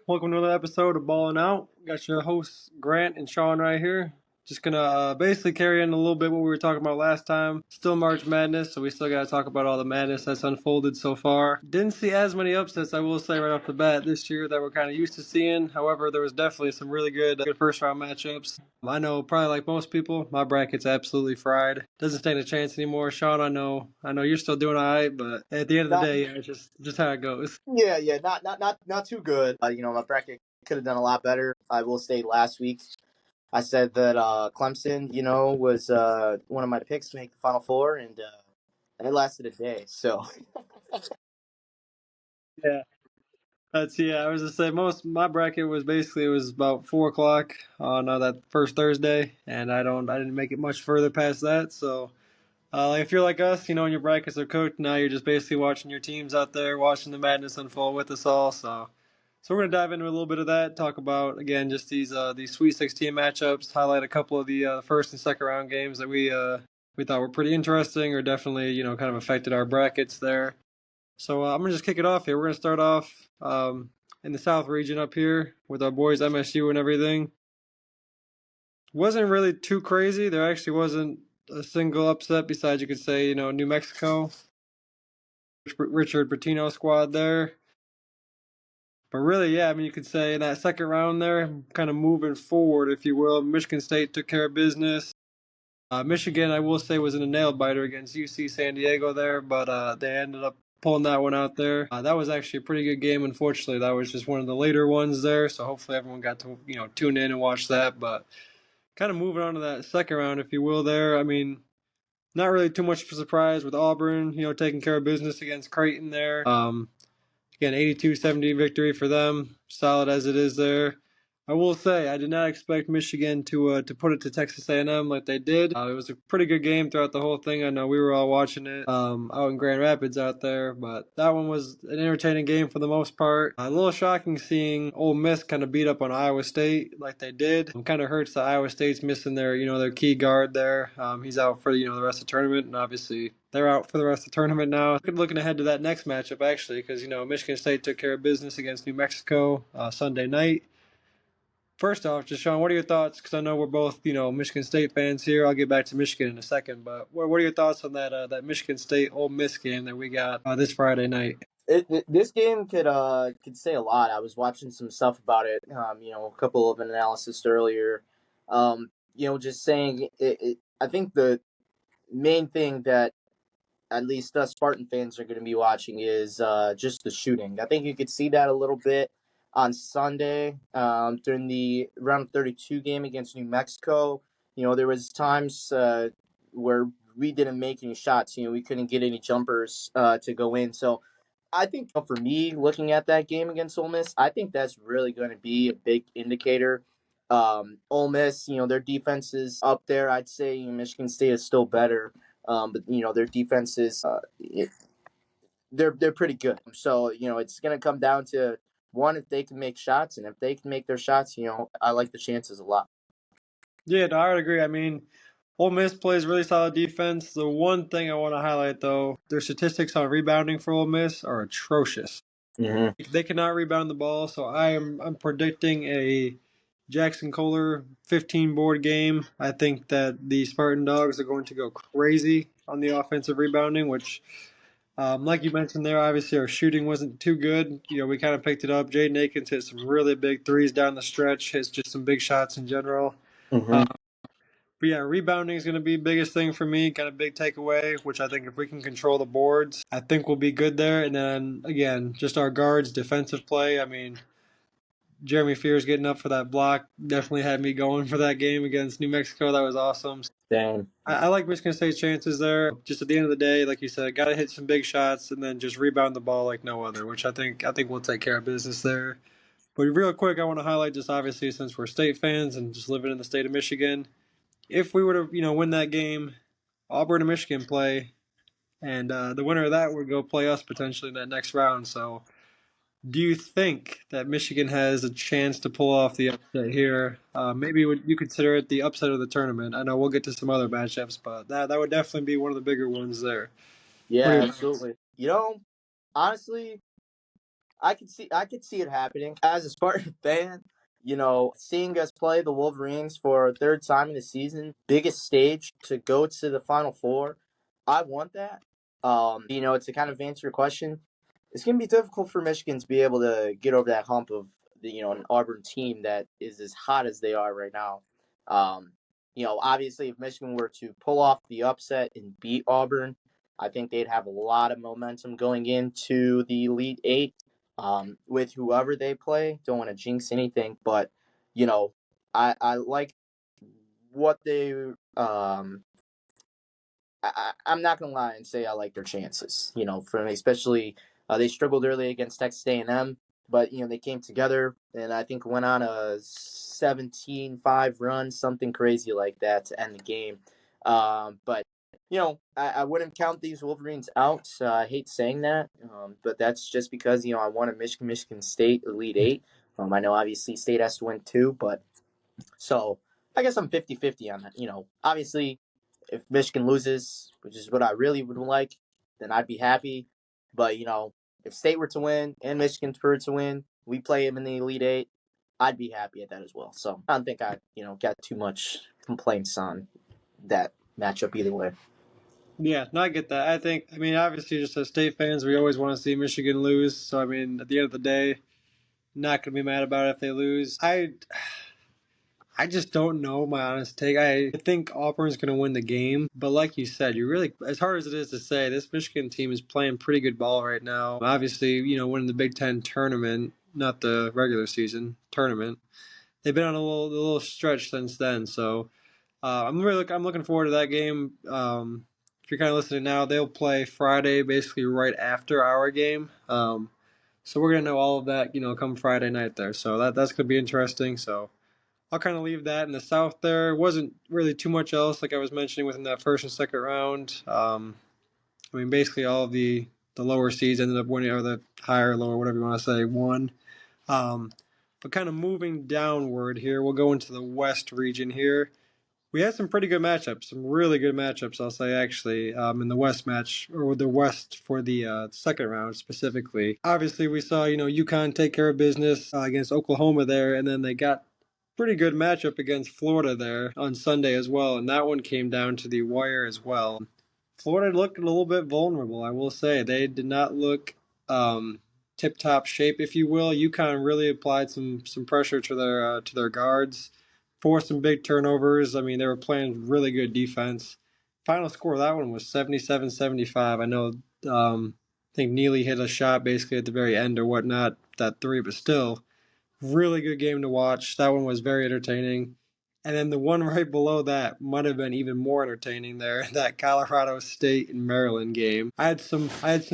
Welcome to another episode of Ballin' Out. Got your hosts Grant and Shawn right here. Just gonna basically carry in a little bit what we were talking about last time. Still March Madness, so we still gotta talk about all the madness that's unfolded so far. Didn't see as many upsets, I will say right off the bat this year that we're kind of used to seeing. However, there was definitely some really good first round matchups. I know probably like most people, my bracket's absolutely fried. Doesn't stand a chance anymore. Shawn, I know you're still doing all right, but at the end of the Not, day, it's just how it goes. yeah, not too good. My bracket could have done a lot better. I will say last week I said that Clemson, was one of my picks to make the Final Four, and it lasted a day. So Yeah. I was to say most my bracket was basically it was about 4 o'clock on that first Thursday, and I didn't make it much further past that. So like if you're like us, and your brackets are cooked, now you're just basically watching your teams out there, watching the madness unfold with us all. So we're gonna dive into a little bit of that, talk about again just these Sweet 16 matchups, highlight a couple of the first and second round games that we thought were pretty interesting or definitely kind of affected our brackets there. So I'm gonna just kick it off here. We're gonna start off in the South region up here with our boys MSU and everything. Wasn't really too crazy. There actually wasn't a single upset besides you could say New Mexico, Richard Pitino squad there. But really, yeah, I mean you could say in that second round there, kind of moving forward, if you will, Michigan State took care of business. Michigan, I will say, was in a nail biter against UC San Diego there, but they ended up pulling that one out there. That was actually a pretty good game. Unfortunately, that was just one of the later ones there, so hopefully everyone got to tune in and watch that. But kind of moving on to that second round, if you will, there. I mean, not really too much of a surprise with Auburn, taking care of business against Creighton there. Again, 82-70 victory for them, solid as it is there. I will say I did not expect Michigan to put it to Texas A&M like they did. It was a pretty good game throughout the whole thing. I know we were all watching it out in Grand Rapids out there, but that one was an entertaining game for the most part. A little shocking seeing Ole Miss kind of beat up on Iowa State like they did. It kind of hurts that Iowa State's missing their key guard there. He's out for the rest of the tournament, and obviously they're out for the rest of the tournament now. Looking ahead to that next matchup, actually, because Michigan State took care of business against New Mexico Sunday night. First off, just Shawn, what are your thoughts? Because I know we're both Michigan State fans here. I'll get back to Michigan in a second, but what are your thoughts on that Michigan State Ole Miss game that we got this Friday night? this game could say a lot. I was watching some stuff about it. A couple of analysis earlier. Just saying I think the main thing that at least us Spartan fans are going to be watching is just the shooting. I think you could see that a little bit on Sunday during the round of 32 game against New Mexico. There was times where we didn't make any shots. We couldn't get any jumpers to go in. So I think for me, looking at that game against Ole Miss, I think that's really going to be a big indicator. Ole Miss, their defense is up there. I'd say Michigan State is still better. But their defense is they're pretty good. So it's gonna come down to one if they can make shots, and if they can make their shots, I like the chances a lot. Yeah, no, I would agree. I mean, Ole Miss plays really solid defense. The one thing I want to highlight, though, their statistics on rebounding for Ole Miss are atrocious. Mm-hmm. They cannot rebound the ball, so I'm predicting a Jackson Kohler 15 board game. I think that the Spartan Dogs are going to go crazy on the offensive rebounding, which, like you mentioned there, obviously our shooting wasn't too good. We kind of picked it up. Jaden Akins hit some really big threes down the stretch, hits just some big shots in general. Mm-hmm. But yeah, rebounding is going to be the biggest thing for me, kind of big takeaway, which I think if we can control the boards, I think we'll be good there. And then, again, just our guards, defensive play. I mean, Jeremy Fears getting up for that block definitely had me going for that game against New Mexico. That was awesome. Damn. I like Michigan State's chances there. Just at the end of the day, like you said, got to hit some big shots and then just rebound the ball like no other, which I think we'll take care of business there. But real quick, I want to highlight just obviously since we're state fans and just living in the state of Michigan, if we were to win that game, Auburn and Michigan play, and the winner of that would go play us potentially in that next round. So, do you think that Michigan has a chance to pull off the upset here? Maybe would you consider it the upset of the tournament? I know we'll get to some other matchups, but that would definitely be one of the bigger ones there. Yeah, What do you? absolutely. Honestly, I could see it happening as a Spartan fan. Seeing us play the Wolverines for a third time in the season, biggest stage to go to the Final Four. I want that. To kind of answer your question, it's going to be difficult for Michigan to be able to get over that hump of an Auburn team that is as hot as they are right now. Obviously, if Michigan were to pull off the upset and beat Auburn, I think they'd have a lot of momentum going into the Elite Eight with whoever they play. Don't want to jinx anything, but you know, I like what they I'm not gonna lie and say I like their chances. For me, especially they struggled early against Texas A&M, but they came together and I think went on a 17-5 run, something crazy like that to end the game. But I wouldn't count these Wolverines out. I hate saying that, but that's just because I want a Michigan State Elite Eight. I know obviously State has to win too, but so I guess I'm 50-50 on that. Obviously if Michigan loses, which is what I really would like, then I'd be happy. But if State were to win and Michigan were to win, we play them in the Elite Eight. I'd be happy at that as well. So I don't think I got too much complaints on that matchup either way. Yeah, no, I get that. I mean, obviously, just as state fans, we always want to see Michigan lose. So, I mean, at the end of the day, not going to be mad about it if they lose. I just don't know my honest take. I think Auburn's going to win the game, but like you said, you really, as hard as it is to say, this Michigan team is playing pretty good ball right now. Obviously, winning the Big Ten tournament, not the regular season tournament. They've been on a little stretch since then, so I'm looking forward to that game. If you're kind of listening now, they'll play Friday, basically right after our game. So we're gonna know all of that, come Friday night there. So that's gonna be interesting. So I'll kind of leave that in the South. There wasn't really too much else, like I was mentioning within that first and second round. I mean, basically all of the lower seeds ended up winning, or the higher, lower, whatever you want to say, won. Um, but kind of moving downward here, we'll go into the West region here. We had some pretty good matchups, some really good matchups, I'll say, actually, in the West match, or the West for the second round specifically. Obviously, we saw, UConn take care of business against Oklahoma there, and then they got pretty good matchup against Florida there on Sunday as well, and that one came down to the wire as well. Florida looked a little bit vulnerable, I will say. They did not look tip-top shape, if you will. UConn really applied some pressure to their guards, forced some big turnovers. I mean, they were playing really good defense. Final score of that one was 77-75. I know I think Neely hit a shot basically at the very end or whatnot, that three, but still, really good game to watch. That one was very entertaining. And then the one right below that might have been even more entertaining there, that Colorado State and Maryland game. I had some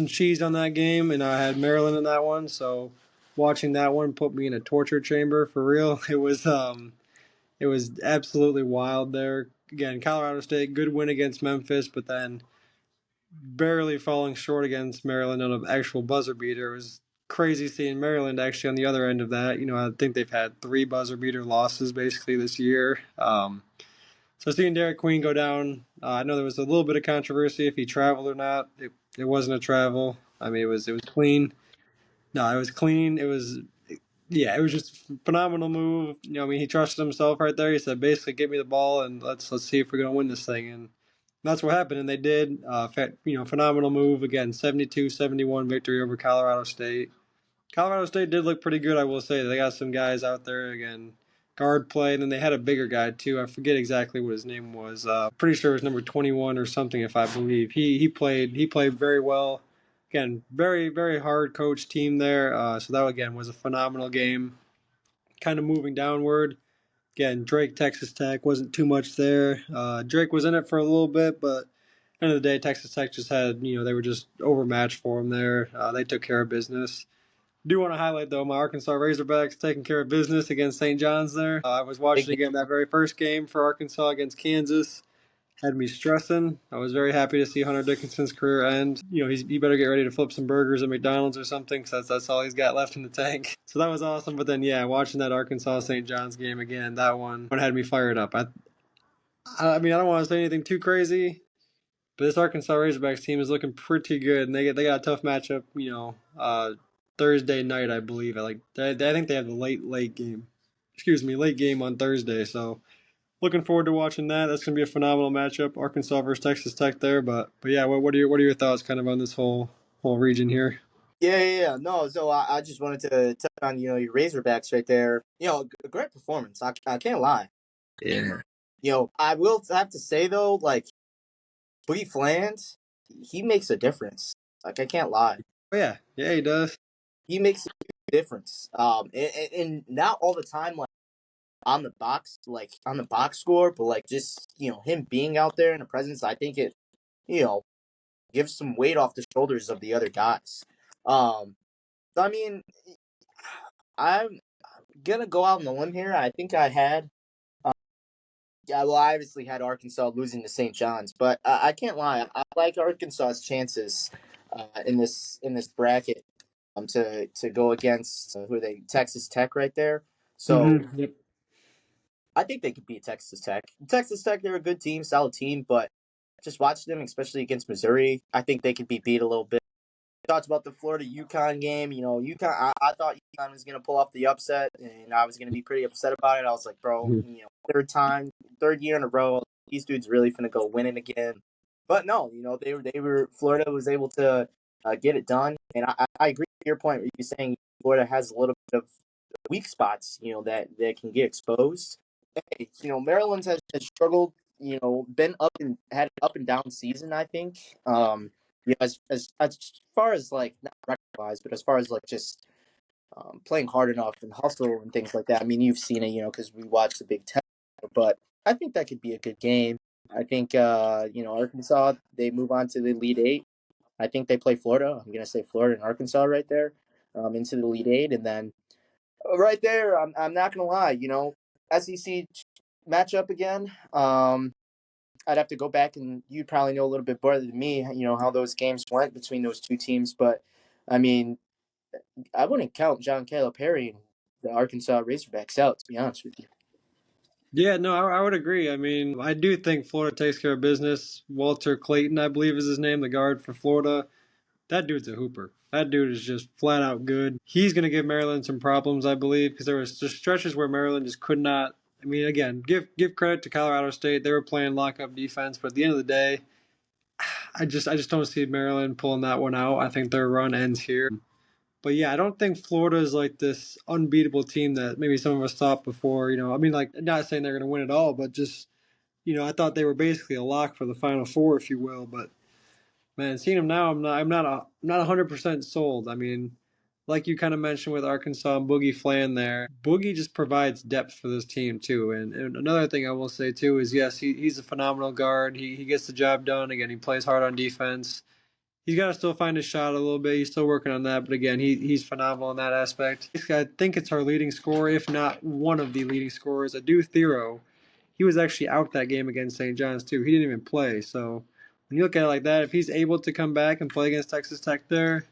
cheese on that game and I had Maryland in that one, so watching that one put me in a torture chamber for real. It was absolutely wild there. Again, Colorado State, good win against Memphis, but then barely falling short against Maryland on an actual buzzer beater. It was crazy seeing Maryland actually on the other end of that. I think they've had 3 buzzer beater losses basically this year. So seeing Derek Queen go down, I know there was a little bit of controversy if he traveled or not. It wasn't a travel. I mean, it was clean. No, it was clean. Yeah, it was just a phenomenal move. I mean, he trusted himself right there. He said, basically, give me the ball and let's see if we're gonna win this thing. And that's what happened, and they did. Phenomenal move again, 72-71 victory over Colorado State. Colorado State did look pretty good, I will say. They got some guys out there again, guard play, and then they had a bigger guy too. I forget exactly what his name was. Pretty sure it was number 21 or something, if I believe. He played very well. Again, very very hard coach team there. So that again was a phenomenal game. Kind of moving downward. Again, Drake, Texas Tech wasn't too much there. Drake was in it for a little bit, but at the end of the day, Texas Tech just had, they were just overmatched for him there. They took care of business. Do want to highlight though my Arkansas Razorbacks taking care of business against St. John's there. I was Big watching game. again that very first game for Arkansas against Kansas. Had me stressing. I was very happy to see Hunter Dickinson's career end. He better get ready to flip some burgers at McDonald's or something, because that's all he's got left in the tank. So that was awesome. But then yeah, watching that Arkansas St. John's game again, that one had me fired up. I mean, I don't want to say anything too crazy, but this Arkansas Razorbacks team is looking pretty good, and they got a tough matchup. Thursday night, I believe. I think they have the late game. Excuse me, late game on Thursday. So looking forward to watching that. That's going to be a phenomenal matchup, Arkansas versus Texas Tech there. But yeah, what are your thoughts kind of on this whole region here? Yeah. No, so I just wanted to touch on your Razorbacks right there. A great performance. I can't lie. Yeah. I will have to say though, like Boogie Fland, he makes a difference. Like I can't lie, Oh yeah, he does. he makes a difference. And not all the time, like on the box score, but like just him being out there in the presence. I think it you know gives some weight off the shoulders of the other guys. Um, so I mean, I'm gonna go out on the limb here. I think I had. Yeah, well, I obviously had Arkansas losing to St. John's, but I can't lie. I like Arkansas's chances in this bracket. To go against who are they? Texas Tech right there. So Yep. I think they could beat Texas Tech. Texas Tech, they're a good team, solid team, but just watch them, especially against Missouri. I think they could be beat a little bit. Talked about the Florida UConn game. UConn. I thought UConn was going to pull off the upset, and I was going to be pretty upset about it. I was like, bro, third year in a row, these dudes really finna go win it again. But no, they were Florida was able to get it done, and I agree with your point. Where you're saying Florida has a little bit of weak spots, that can get exposed. Hey, Maryland has struggled. Been up and had an up and down season. I think. As far as like not record wise, but as far as like just playing hard enough and hustle and things like that. I mean, you've seen it, because we watched the Big Ten. But I think that could be a good game. I think Arkansas, they move on to the Elite Eight. I think they play Florida. I'm gonna say Florida and Arkansas right there, into the Elite Eight, and then right there, I'm not gonna lie, SEC matchup again. I'd have to go back, and you probably know a little bit better than me, how those games went between those two teams. But I mean, I wouldn't count John Calipari and the Arkansas Razorbacks out, to be honest with you. Yeah, no, I would agree. I mean, I do think Florida takes care of business. Walter Clayton, I believe is his name, the guard for Florida. That dude's a hooper. That dude is just flat out good. He's going to give Maryland some problems, I believe, because there was just stretches where Maryland just could not. I mean, again, give credit to Colorado State. They were playing lockup defense, but at the end of the day, I just don't see Maryland pulling that one out. I think their run ends here. But yeah, I don't think Florida is like this unbeatable team that maybe some of us thought before. I mean, like not saying they're going to win it all, but just I thought they were basically a lock for the Final Four, if you will. But man, seeing them now, I'm not 100% sold. I mean, like you kind of mentioned with Arkansas and Boogie Flan there, Boogie just provides depth for this team too. And another thing I will say too is yes, he's a phenomenal guard. He gets the job done. Again, he plays hard on defense. He's got to still find his shot a little bit. He's still working on that, but again, he's phenomenal in that aspect. I think it's our leading scorer, if not one of the leading scorers. Adu Thero, he was actually out that game against St. John's too. He didn't even play. So when you look at it like that, if he's able to come back and play against Texas Tech there,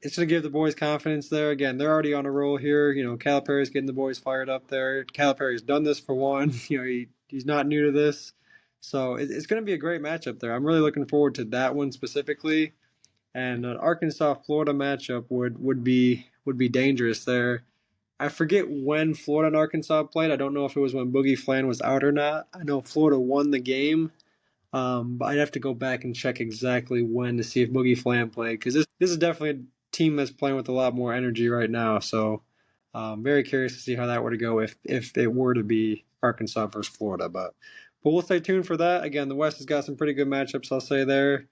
it's going to give the boys confidence there. Again, they're already on a roll here. Calipari's getting the boys fired up there. Calipari's done this for one. He's not new to this. So it's going to be a great matchup there. I'm really looking forward to that one specifically. And an Arkansas Florida matchup would be dangerous there. I forget when Florida and Arkansas played. I don't know if it was when Boogie Flan was out or not. I know Florida won the game, but I'd have to go back and check exactly when to see if Boogie Flan played because this is definitely a team that's playing with a lot more energy right now. So, very curious to see how that were to go if it were to be Arkansas versus Florida. But we'll stay tuned for that. Again, the West has got some pretty good matchups. I'll say there.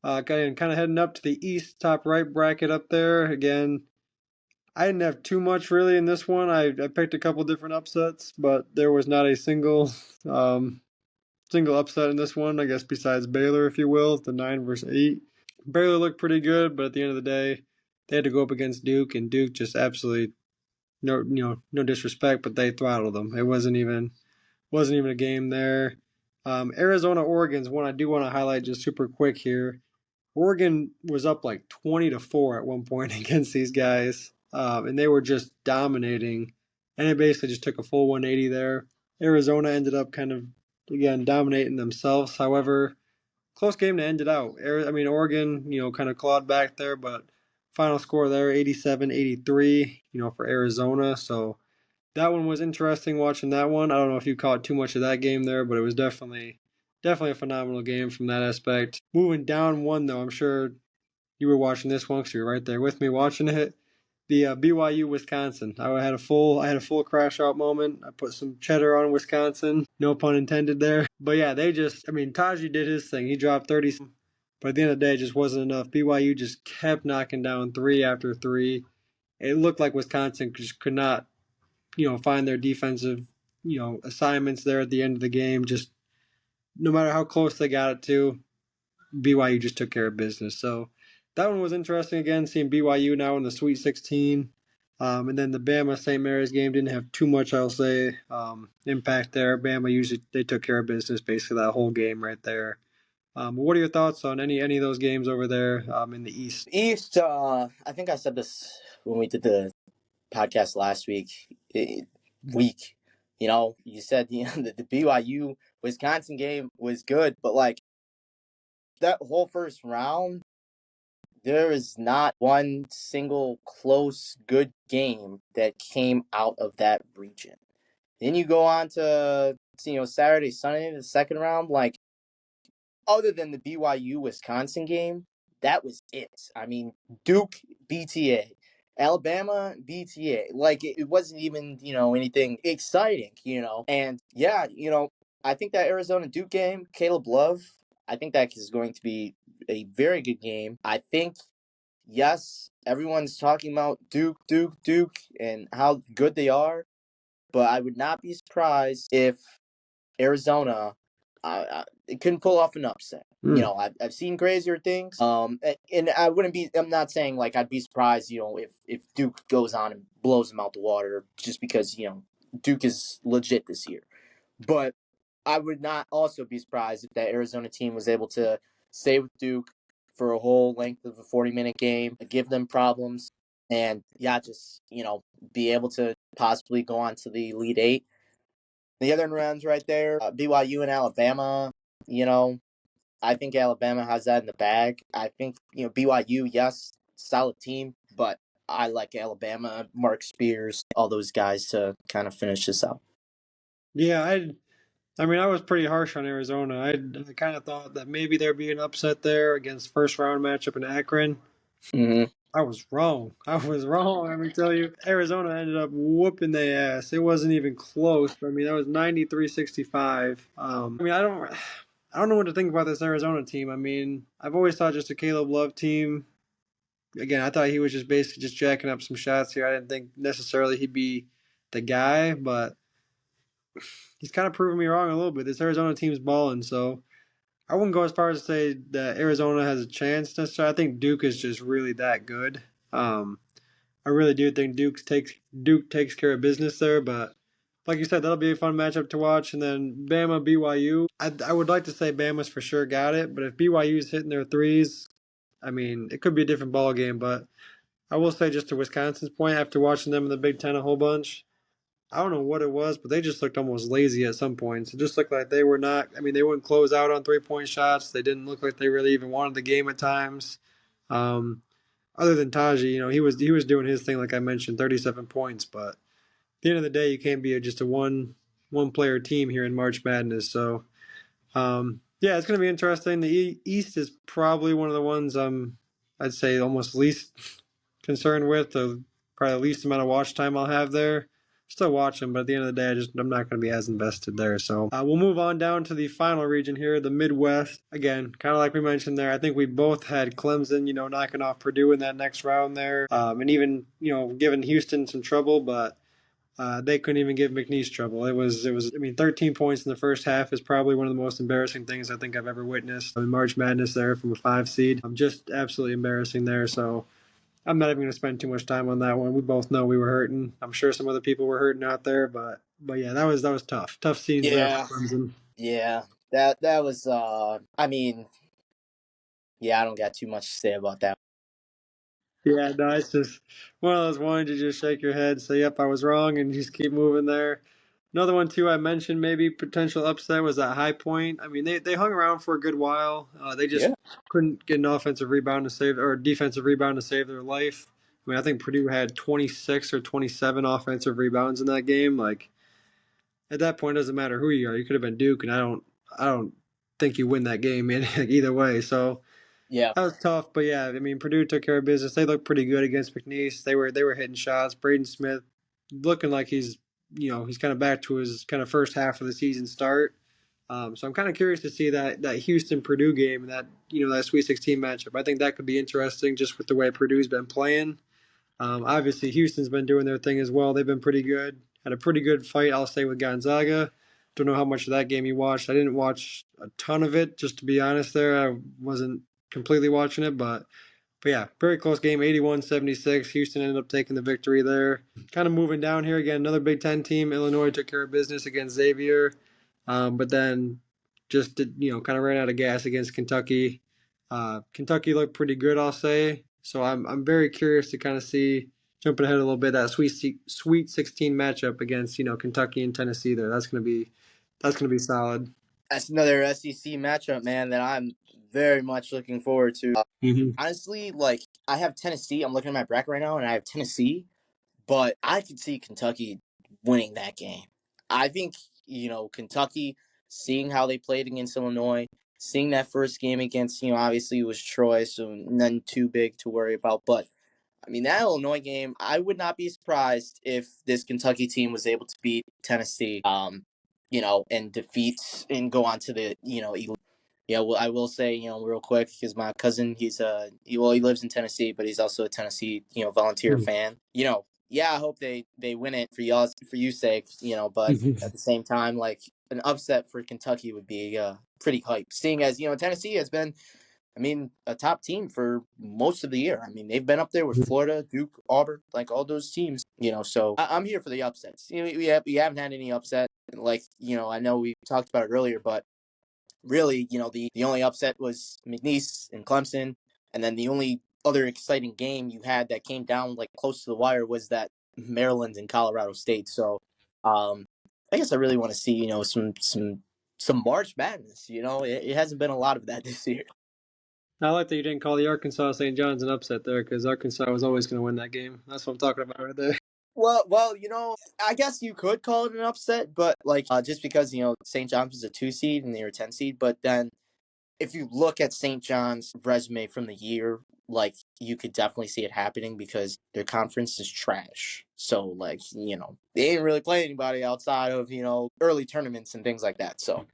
Kind of heading up to the East, top right bracket up there. Again, I didn't have too much really in this one. I picked a couple different upsets, but there was not a um, single upset in this one. I guess besides Baylor, if you will, the 9 versus 8. Baylor looked pretty good, but at the end of the day, they had to go up against Duke, and Duke just absolutely no disrespect, but they throttled them. It wasn't even a game there. Arizona Oregon's one I do want to highlight just super quick here. Oregon was up like 20-4 at one point against these guys, and they were just dominating. And it basically just took a full 180 there. Arizona ended up kind of again dominating themselves. However, close game to end it out. I mean, Oregon, kind of clawed back there, but Final score there 87-83, for Arizona. So that one was interesting watching that one. I don't know if you caught too much of that game there, but it was definitely a phenomenal game from that aspect. Moving down one though, I'm sure you were watching this one because you were right there with me watching it. The BYU Wisconsin. I had a full crash out moment. I put some cheddar on Wisconsin. No pun intended there. But yeah, Taji did his thing. He dropped 30, but at the end of the day, it just wasn't enough. BYU just kept knocking down three after three. It looked like Wisconsin just could not, find their defensive, assignments there at the end of the game. Just no matter how close they got it to, BYU just took care of business. So that one was interesting again, seeing BYU now in the Sweet 16. And then the Bama St. Mary's game didn't have too much, I'll say, impact there. Bama usually they took care of business basically that whole game right there. What are your thoughts on any of those games over there in the East? East, I think I said this when we did the podcast last week. You said the BYU Wisconsin game was good, but like that whole first round, there is not one single close good game that came out of that region. Then you go on to Saturday, Sunday, the second round. Like other than the BYU Wisconsin game, that was it. I mean, Duke BTA, Alabama BTA. Like it wasn't even anything exciting. And yeah, I think that Arizona Duke game, Caleb Love, I think that is going to be a very good game. I think yes, everyone's talking about Duke, and how good they are, but I would not be surprised if Arizona, it couldn't pull off an upset. I've seen crazier things. And I wouldn't be. I'm not saying like I'd be surprised. If Duke goes on and blows them out the water just because Duke is legit this year. But I would not also be surprised if that Arizona team was able to stay with Duke for a whole length of a 40-minute game, give them problems, and yeah, just be able to possibly go on to the Elite Eight. The other rounds right there, BYU and Alabama. I think Alabama has that in the bag. I think BYU, yes, solid team, but I like Alabama, Mark Spears, all those guys to kind of finish this out. Yeah, I was pretty harsh on Arizona. I kind of thought that maybe there'd be an upset there against first round matchup in Akron. Mm-hmm. I was wrong. I was wrong. Let me tell you, Arizona ended up whooping their ass. It wasn't even close. That was 93-65. I don't know what to think about this Arizona team. I've always thought just a Caleb Love team. Again, I thought he was just basically just jacking up some shots here. I didn't think necessarily he'd be the guy, but he's kind of proving me wrong a little bit. This Arizona team's balling, so I wouldn't go as far as to say that Arizona has a chance necessarily. I think Duke is just really that good. I really do think Duke takes care of business there, but like you said, that'll be a fun matchup to watch. And then Bama BYU, I would like to say Bama's for sure got it, but if BYU's hitting their threes, it could be a different ball game. But I will say, just to Wisconsin's point, after watching them in the Big Ten a whole bunch, I don't know what it was, but they just looked almost lazy at some points. It just looked like they were not. They wouldn't close out on 3-point shots. They didn't look like they really even wanted the game at times. Um, Other than Taji, he was doing his thing, like I mentioned, 37 points. But at the end of the day, you can't be just a one player team here in March Madness. So yeah, it's going to be interesting. The East is probably one of the ones I'd say almost least concerned with. Probably the least amount of watch time I'll have there. Still watching, but at the end of the day, I'm not going to be as invested there. So we'll move on down to the final region here, the Midwest. Again, kind of like we mentioned there, I think we both had Clemson, knocking off Purdue in that next round there, and even giving Houston some trouble, but they couldn't even give McNeese trouble. It was. 13 points in the first half is probably one of the most embarrassing things I think I've ever witnessed in March Madness there from a 5 seed. Just absolutely embarrassing there. So I'm not even going to spend too much time on that one. We both know we were hurting. I'm sure some other people were hurting out there, but yeah, that was tough. Tough scenes there for Yeah, Clemson. yeah, that was. Yeah, I don't got too much to say about that. Yeah, no, it's just one of those ones you just shake your head, say, "Yep, I was wrong," and just keep moving there. Another one too I mentioned maybe potential upset was at High Point. I mean they hung around for a good while. They just Yeah. couldn't get an offensive rebound to save or defensive rebound to save their life. I mean I think Purdue had 26 or 27 offensive rebounds in that game. Like at that point, it doesn't matter who you are. You could have been Duke, and I don't think you win that game in either way. So Yeah. that was tough. But yeah, I mean Purdue took care of business. They looked pretty good against McNeese. They were hitting shots. Braden Smith looking like he's kind of back to his kind of first half of the season start. So I'm kind of curious to see that Houston Purdue game and that Sweet 16 matchup. I think that could be interesting just with the way Purdue's been playing. Obviously, Houston's been doing their thing as well. They've been pretty good. Had a pretty good fight, I'll say, with Gonzaga. Don't know how much of that game you watched. I didn't watch a ton of it, just to be honest there. I wasn't completely watching it, but yeah, very close game, 81-76. Houston ended up taking the victory there. Kind of moving down here again, another Big Ten team. Illinois took care of business against Xavier, but then just kind of ran out of gas against Kentucky. Kentucky looked pretty good, I'll say. So I'm very curious to kind of see, jumping ahead a little bit, that Sweet 16 matchup against Kentucky and Tennessee there. That's gonna be solid. That's another SEC matchup, man, that I'm very much looking forward to. Mm-hmm. Honestly, like I have Tennessee. I'm looking at my bracket right now, and I have Tennessee, but I could see Kentucky winning that game. I think Kentucky, seeing how they played against Illinois, seeing that first game against obviously it was Troy, so none too big to worry about, but I mean, that Illinois game, I would not be surprised if this Kentucky team was able to beat Tennessee, and defeat and go on to the, yeah, well, I will say, real quick, because my cousin, he lives in Tennessee, but he's also a Tennessee, volunteer fan. Yeah, I hope they win it for y'all, for you sake, but at the same time, like an upset for Kentucky would be pretty hype. Seeing as Tennessee has been, I mean, a top team for most of the year. I mean, they've been up there with Florida, Duke, Auburn, like all those teams. So I'm here for the upsets. We haven't had any upset. Like I know we talked about it earlier, but really, the only upset was McNeese and Clemson, and then the only other exciting game you had that came down like close to the wire was that Maryland and Colorado State. So, I guess I really want to see some March Madness. It hasn't been a lot of that this year. I like that you didn't call the Arkansas St. John's an upset there because Arkansas was always going to win that game. That's what I'm talking about right there. Well, I guess you could call it an upset, but like just because St. John's was a 2 seed and they were a 10 seed, but then if you look at St. John's resume from the year, like you could definitely see it happening because their conference is trash. So like they didn't really play anybody outside of early tournaments and things like that. So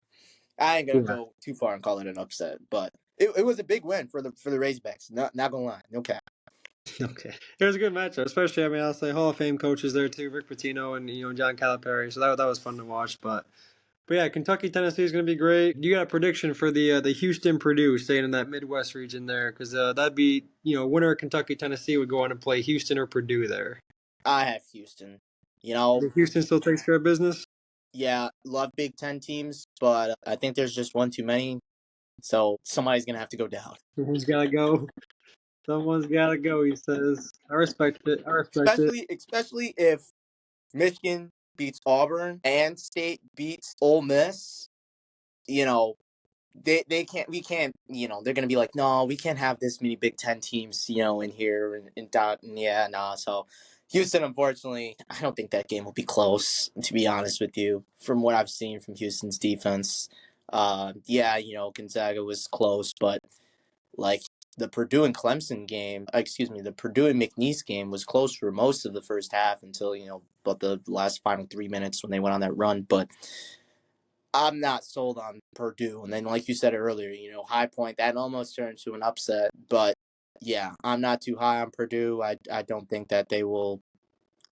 I ain't gonna Yeah. go too far and call it an upset, but it was a big win for the Razorbacks. Not gonna lie, no cap. Okay. It was a good matchup, especially, I mean, I'll say Hall of Fame coaches there too, Rick Pitino and John Calipari. So that was fun to watch. But yeah, Kentucky Tennessee is going to be great. You got a prediction for the Houston Purdue, staying in that Midwest region there, because that'd be winner of Kentucky Tennessee would go on and play Houston or Purdue there. I have Houston. Houston still takes care of business. Yeah, love Big Ten teams, but I think there's just one too many. So somebody's gonna have to go down. Someone's got to go. Someone's got to go. He says. I respect it. I respect it. Especially if Michigan beats Auburn and State beats Ole Miss. You know, they can't. We can't. They're gonna be like, no, we can't have this many Big Ten teams. In here and dot. And yeah, nah. So Houston, unfortunately, I don't think that game will be close. To be honest with you, from what I've seen from Houston's defense, yeah, Gonzaga was close, but like the Purdue and Clemson game, the Purdue and McNeese game was close for most of the first half until, about the last final 3 minutes when they went on that run. But I'm not sold on Purdue. And then, like you said earlier, High Point, that almost turned to an upset. But yeah, I'm not too high on Purdue. I don't think that they will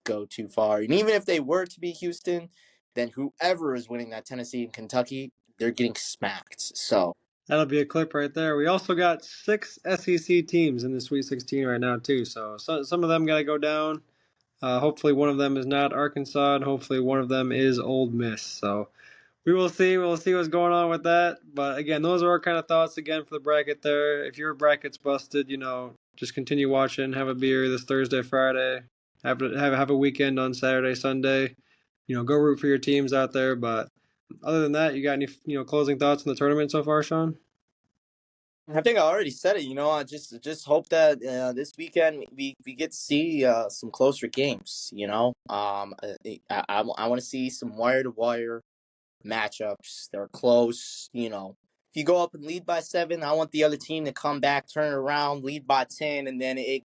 go too far. And even if they were to be Houston, then whoever is winning that Tennessee and Kentucky, they're getting smacked. So That'll be a clip right there. We also got 6 SEC teams in the Sweet 16 right now too. So some of them got to go down. Hopefully one of them is not Arkansas, and hopefully one of them is Ole Miss. So we will see. We'll see what's going on with that. But again, those are our kind of thoughts again for the bracket there. If your bracket's busted, just continue watching. Have a beer this Thursday, Friday. Have a weekend on Saturday, Sunday. go root for your teams out there. But other than that, you got any closing thoughts on the tournament so far, Sean? I think I already said it. I just hope that this weekend we get to see some closer games. I want to see some wire to wire matchups. They're close. If you go up and lead by 7, I want the other team to come back, turn around, lead by 10, and then it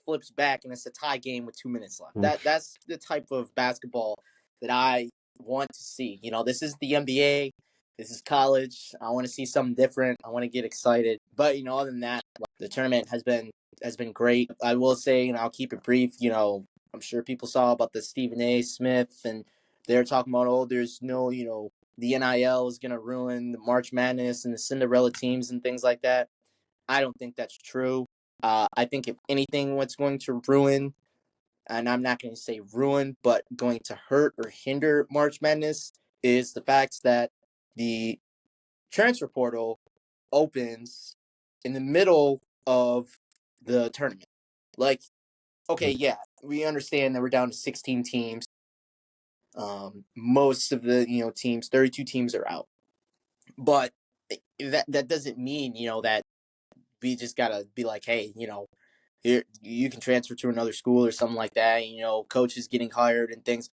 flips back, and it's a tie game with 2 minutes left. That's the type of basketball that I want to see. This is the NBA. This is college. I want to see something different. I want to get excited. But other than that, the tournament has been great. I will say, and I'll keep it brief. I'm sure people saw about the Stephen A. Smith, and they're talking about, oh, there's no, the NIL is going to ruin the March Madness and the Cinderella teams and things like that. I don't think that's true. I think if anything, what's going to ruin, and I'm not going to say ruin, but going to hurt or hinder March Madness is the fact that the transfer portal opens in the middle of the tournament. Like, okay, yeah, we understand that we're down to 16 teams. Most of the teams, 32 teams are out, but that doesn't mean that we just gotta be like, hey, here you can transfer to another school or something like that. Coaches getting hired and things.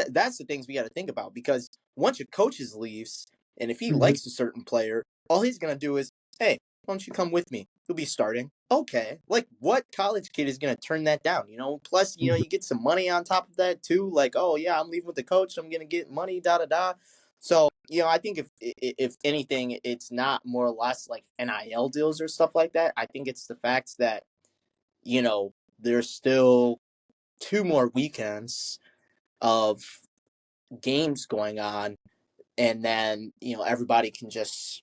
That's the things we got to think about, because once your coaches leaves, and if he Mm-hmm. likes a certain player, all he's gonna do is, hey, why don't you come with me? You'll be starting. Okay, like what college kid is gonna turn that down? Plus you get some money on top of that too. Like, oh yeah, I'm leaving with the coach. I'm gonna get money. Da da da. So I think if anything, it's not more or less like NIL deals or stuff like that. I think it's the fact that there's still 2 more weekends of games going on, and then everybody can just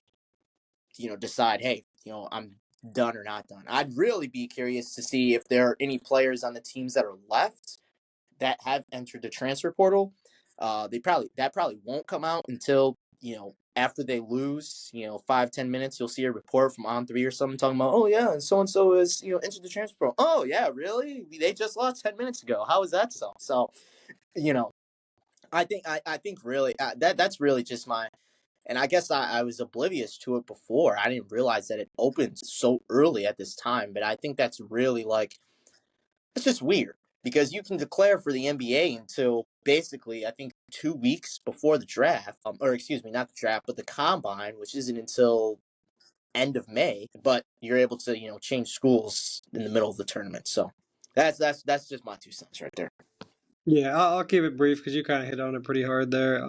decide, hey, I'm done or not done. I'd really be curious to see if there are any players on the teams that are left that have entered the transfer portal. That probably won't come out until after they lose 5-10 minutes. You'll see a report from On3 or something talking about, oh yeah, and so is entered the transfer portal. Oh yeah, really? They just lost 10 minutes ago. How is that so you know I think really that's really just my, and I guess I was oblivious to it before. I didn't realize that it opens so early at this time, but I think that's really like, it's just weird, because you can declare for the NBA until basically I think 2 weeks before the draft, or excuse me, not the draft, but the combine, which isn't until end of May. But you're able to change schools in the middle of the tournament. So that's just my 2 cents right there. Yeah, I'll keep it brief because you kind of hit on it pretty hard there.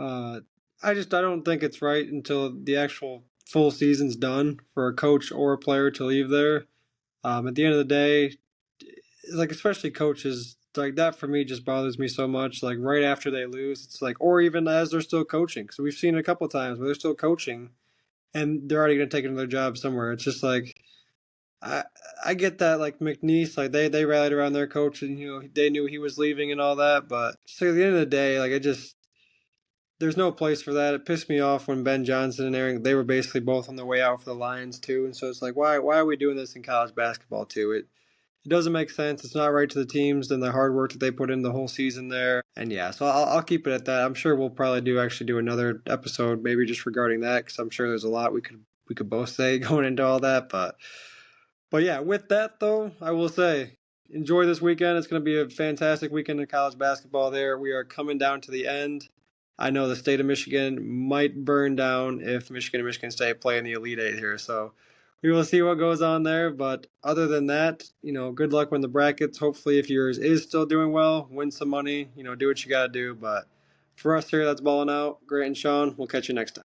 I don't think it's right until the actual full season's done for a coach or a player to leave there. At the end of the day, like especially coaches, like that for me just bothers me so much. Like right after they lose, it's like, or even as they're still coaching. So we've seen it a couple of times where they're still coaching and they're already going to take another job somewhere. It's just like I I get that like McNeese, like they rallied around their coach and they knew he was leaving and all that, but just like, at the end of the day, like it just there's no place for that. It pissed me off when Ben Johnson and Aaron they were basically both on their way out for the Lions too, and so it's like why are we doing this in college basketball too? It doesn't make sense. It's not right to the teams and the hard work that they put in the whole season there. And yeah, so I'll keep it at that. I'm sure we'll probably do another episode maybe just regarding that because I'm sure there's a lot we could both say going into all that. But yeah, with that though, I will say enjoy this weekend. It's going to be a fantastic weekend in college basketball there. We are coming down to the end. I know the state of Michigan might burn down if Michigan and Michigan State play in the Elite Eight here. So we will see what goes on there. But other than that, good luck with the brackets. Hopefully, if yours is still doing well, win some money. Do what you got to do. But for us here, that's balling out. Grant and Sean, we'll catch you next time.